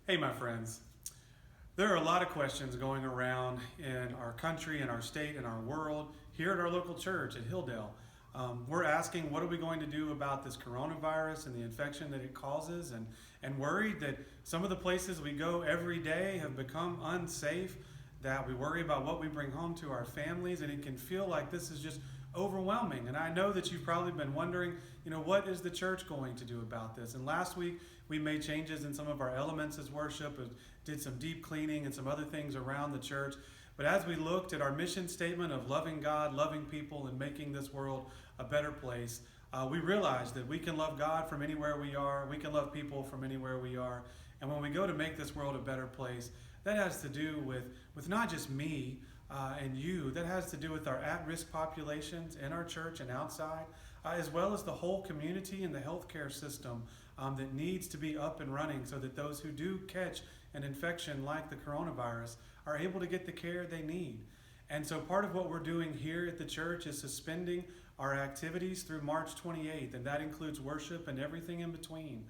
Hey, my friends. There are a lot of questions going around in our country, in our state, in our world, here at our local church at Hilldale. We're asking, what are we going to do about this coronavirus and the infection that it causes, and worried that some of the places we go every day have become unsafe, that we worry about what we bring home to our families, and it can feel like this is just overwhelming. And I know that you've probably been wondering, what is the church going to do about this? And last week we made changes in some of our elements as worship, and did some deep cleaning and some other things around the church. But as we looked at our mission statement of loving God, loving people, and making this world a better place, we realized that we can love God from anywhere we are. We can love people from anywhere we are. And when we go to make this world a better place, that has to do with not just me and you. That has to do with our at-risk populations in our church and outside, as well as the whole community and the healthcare system that needs to be up and running so that those who do catch an infection like the coronavirus are able to get the care they need. And so part of what we're doing here at the church is suspending our activities through March 28th, and that includes worship and everything in between.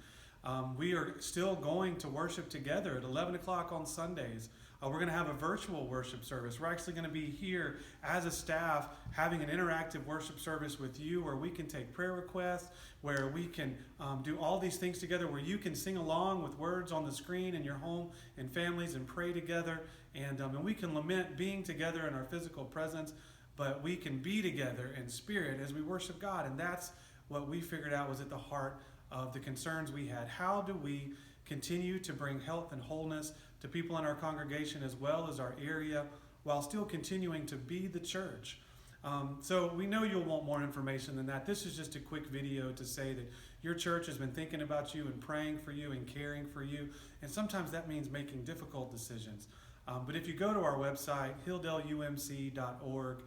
We are still going to worship together at 11 o'clock on Sundays. We're going to have a virtual worship service. We're actually going to be here as a staff having an interactive worship service with you, where we can take prayer requests, where we can do all these things together, where you can sing along with words on the screen in your home and families and pray together. And we can lament being together in our physical presence, but we can be together in spirit as we worship God. And that's what we figured out was at the heart of the concerns we had. How do we continue to bring health and wholeness to people in our congregation as well as our area, while still continuing to be the church? So we know you'll want more information than that. This is just a quick video to say that your church has been thinking about you and praying for you and caring for you. And sometimes that means making difficult decisions. But if you go to our website, hilldaleumc.org,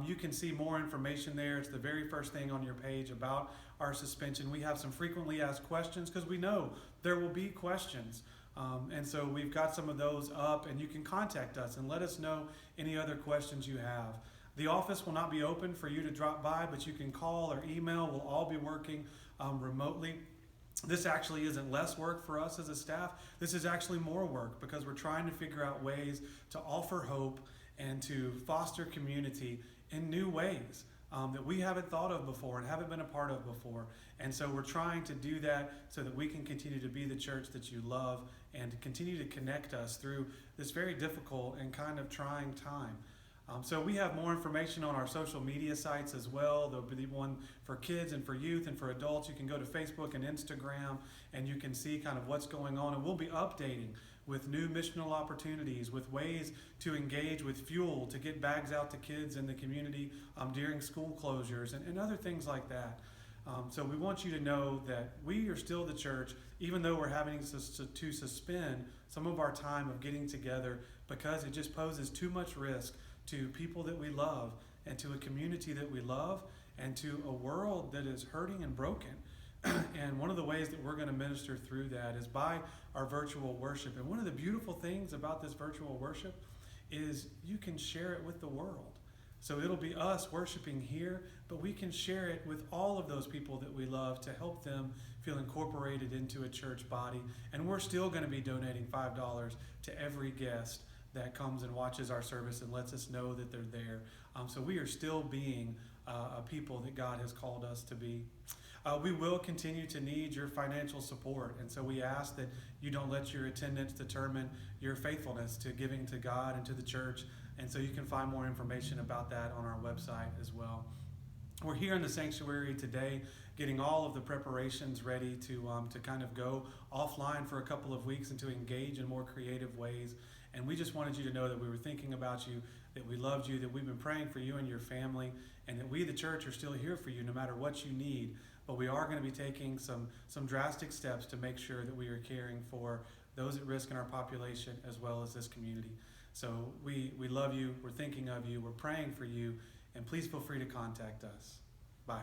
you can see more information there. It's the very first thing on your page about our suspension. We have some frequently asked questions because we know there will be questions. And so we've got some of those up, and you can contact us and let us know any other questions you have. The office will not be open for you to drop by, but you can call or email. We'll all be working remotely. This actually isn't less work for us as a staff. This is actually more work because we're trying to figure out ways to offer hope and to foster community in new ways that we haven't thought of before and haven't been a part of before. And so we're trying to do that so that we can continue to be the church that you love and to continue to connect us through this very difficult and kind of trying time. So we have more information on our social media sites as well. There'll be one for kids and for youth and for adults. You can go to Facebook and Instagram, and you can see kind of what's going on. And we'll be updating with new missional opportunities, with ways to engage with fuel, to get bags out to kids in the community during school closures and other things like that. So we want you to know that we are still the church, even though we're having to suspend some of our time of getting together because it just poses too much risk to people that we love and to a community that we love and to a world that is hurting and broken. And one of the ways that we're going to minister through that is by our virtual worship. And one of the beautiful things about this virtual worship is you can share it with the world. So it'll be us worshiping here, but we can share it with all of those people that we love to help them feel incorporated into a church body. And we're still going to be donating $5 to every guest that comes and watches our service and lets us know that they're there. So we are still being a people that God has called us to be. We will continue to need your financial support, and so we ask that you don't let your attendance determine your faithfulness to giving to God and to the church, and so you can find more information about that on our website as well. We're here in the sanctuary today getting all of the preparations ready to kind of go offline for a couple of weeks and to engage in more creative ways. And we just wanted you to know that we were thinking about you, that we loved you, that we've been praying for you and your family, and that we, the church, are still here for you no matter what you need. But we are going to be taking some drastic steps to make sure that we are caring for those at risk in our population as well as this community. So we love you, we're thinking of you, we're praying for you, and please feel free to contact us. Bye.